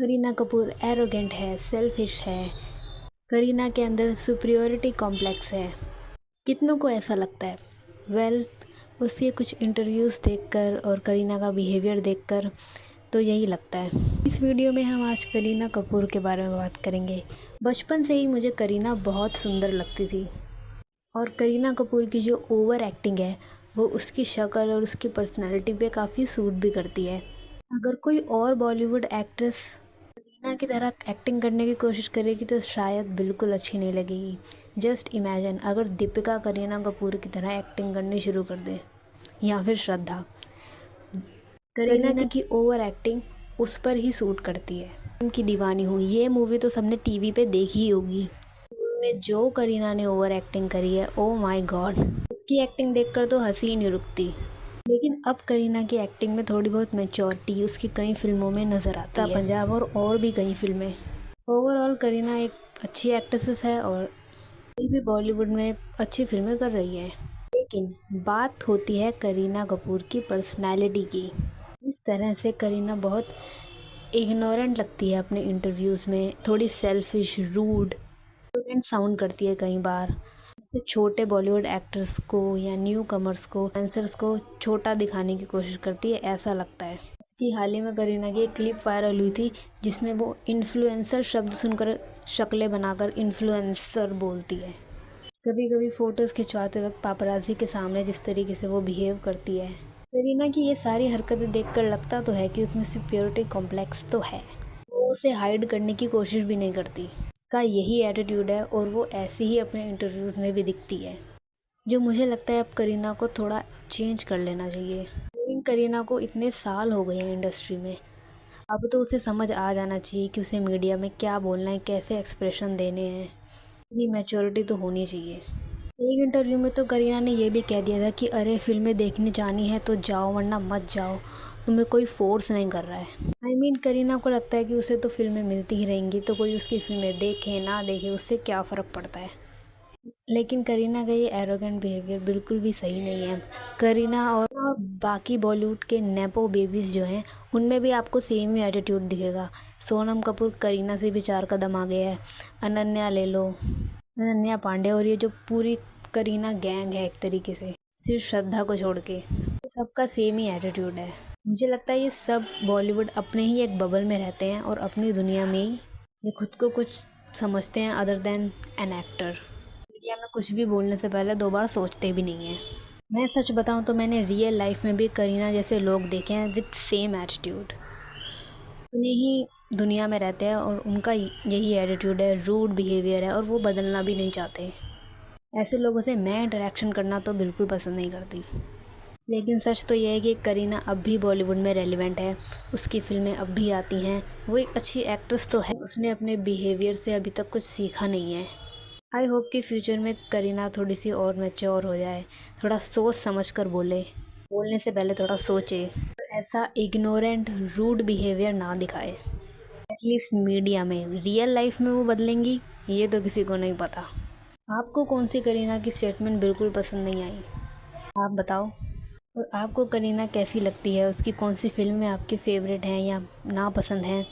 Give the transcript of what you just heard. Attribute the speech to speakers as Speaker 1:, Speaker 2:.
Speaker 1: Kareena Kapoor arrogant है, selfish है। करीना के अंदर सुपीरियॉरिटी कॉम्प्लेक्स है। कितनों को ऐसा लगता है। वेल, उसके कुछ इंटरव्यूज़ देखकर और करीना का बिहेवियर देखकर तो यही लगता है। इस वीडियो में हम आज करीना कपूर के बारे में बात करेंगे। बचपन से ही मुझे करीना बहुत सुंदर लगती थी और करीना कपूर की जो ओवर एक्टिंग है वो उसकी शक्ल और उसकी पर्सनैलिटी पे काफ़ी सूट भी करती है। अगर कोई और बॉलीवुड एक्ट्रेस करीना की तरह एक्टिंग करने की कोशिश करेगी तो शायद बिल्कुल अच्छी नहीं लगेगी। जस्ट इमेजिन अगर दीपिका करीना कपूर की तरह एक्टिंग करनी शुरू कर दे, या फिर श्रद्धा। करीना की ओवर एक्टिंग उस पर ही सूट करती है। उनकी दीवानी हूँ, ये मूवी तो सबने टीवी पे देखी ही होगी। में जो करीना ने ओवर एक्टिंग करी है, ओ माय गॉड, उसकी एक्टिंग देखकर तो हंसी ही नहीं रुकती। लेकिन अब करीना की एक्टिंग में थोड़ी बहुत मैच्योरिटी उसकी कई फिल्मों में नज़र आता है। पंजाब और भी कई फिल्में। ओवरऑल करीना एक अच्छी एक्ट्रेस है और अभी भी बॉलीवुड में अच्छी फिल्में कर रही है। लेकिन बात होती है करीना कपूर की पर्सनैलिटी की। जिस तरह से करीना बहुत इग्नोरेंट लगती है अपने इंटरव्यूज़ में, थोड़ी सेल्फिश, रूड एंड साउंड करती है कई बार। जैसे छोटे बॉलीवुड एक्टर्स को या न्यू कमर्स को, डांसर्स को छोटा दिखाने की कोशिश करती है, ऐसा लगता है। इसकी हाल ही में करीना की एक क्लिप वायरल हुई थी जिसमें वो इन्फ्लुएंसर शब्द सुनकर शक्लें बनाकर इन्फ्लुएंसर बोलती है। कभी कभी फ़ोटोज़ खिंचवाते वक्त पापराज़ी के सामने जिस तरीके से वो बिहेव करती है, करीना की ये सारी हरकतें देखकर लगता तो है कि उसमें सुपीरियॉरिटी कॉम्प्लेक्स तो है। वो उसे हाइड करने की कोशिश भी नहीं करती। का यही एटीट्यूड है और वो ऐसे ही अपने इंटरव्यूज़ में भी दिखती है, जो मुझे लगता है अब करीना को थोड़ा चेंज कर लेना चाहिए। लेकिन करीना को इतने साल हो गए हैं इंडस्ट्री में, अब तो उसे समझ आ जाना चाहिए कि उसे मीडिया में क्या बोलना है, कैसे एक्सप्रेशन देने हैं। इतनी मैच्योरिटी तो होनी चाहिए। एक इंटरव्यू में तो करीना ने यह भी कह दिया था कि अरे फिल्में देखने जानी है तो जाओ वरना मत जाओ, तुम्हें कोई फोर्स नहीं कर रहा है। आई मीन करीना को लगता है कि उसे तो फिल्में मिलती ही रहेंगी, तो कोई उसकी फिल्में देखे ना देखे उससे क्या फ़र्क पड़ता है। लेकिन करीना का ये एरोगेंट बिहेवियर बिल्कुल भी सही नहीं है। करीना और बाकी बॉलीवुड के नेपो बेबीज़ जो हैं उनमें भी आपको सेम ही एटीट्यूड दिखेगा। सोनम कपूर करीना से भी 4 कदम आगे है। अनन्या ले लो, अनन्या पांडे, और ये जो पूरी करीना गैंग है एक तरीके से, सिर्फ श्रद्धा को छोड़ के, सबका सेम ही एटीट्यूड है। मुझे लगता है ये सब बॉलीवुड अपने ही एक बबल में रहते हैं और अपनी दुनिया में ही ये खुद को कुछ समझते हैं other than an actor. Media में कुछ भी बोलने से पहले 2 बार सोचते भी नहीं हैं। मैं सच बताऊं तो मैंने रियल लाइफ में भी करीना जैसे लोग देखे हैं विद सेम एटीट्यूड। अपने ही दुनिया में रहते हैं और उनका यही एटीट्यूड है, रूड बिहेवियर है और वो बदलना भी नहीं चाहते। ऐसे लोगों से मैं इंटरेक्शन करना तो बिल्कुल पसंद नहीं करती। लेकिन सच तो यह है कि करीना अब भी बॉलीवुड में रेलिवेंट है, उसकी फिल्में अब भी आती हैं। वो एक अच्छी एक्ट्रेस तो है, उसने अपने बिहेवियर से अभी तक कुछ सीखा नहीं है। आई होप कि फ्यूचर में करीना थोड़ी सी और मैच्योर हो जाए, थोड़ा सोच समझ कर बोले, बोलने से पहले थोड़ा सोचे, ऐसा इग्नोरेंट रूड बिहेवियर ना दिखाए। एटलीस्ट मीडिया में। रियल लाइफ में वो बदलेंगी ये तो किसी को नहीं पता। आपको कौन सी करीना की स्टेटमेंट बिल्कुल पसंद नहीं आई, आप बताओ। और आपको करीना कैसी लगती है, उसकी कौन सी फिल्में आपकी फ़ेवरेट हैं या नापसंद हैं,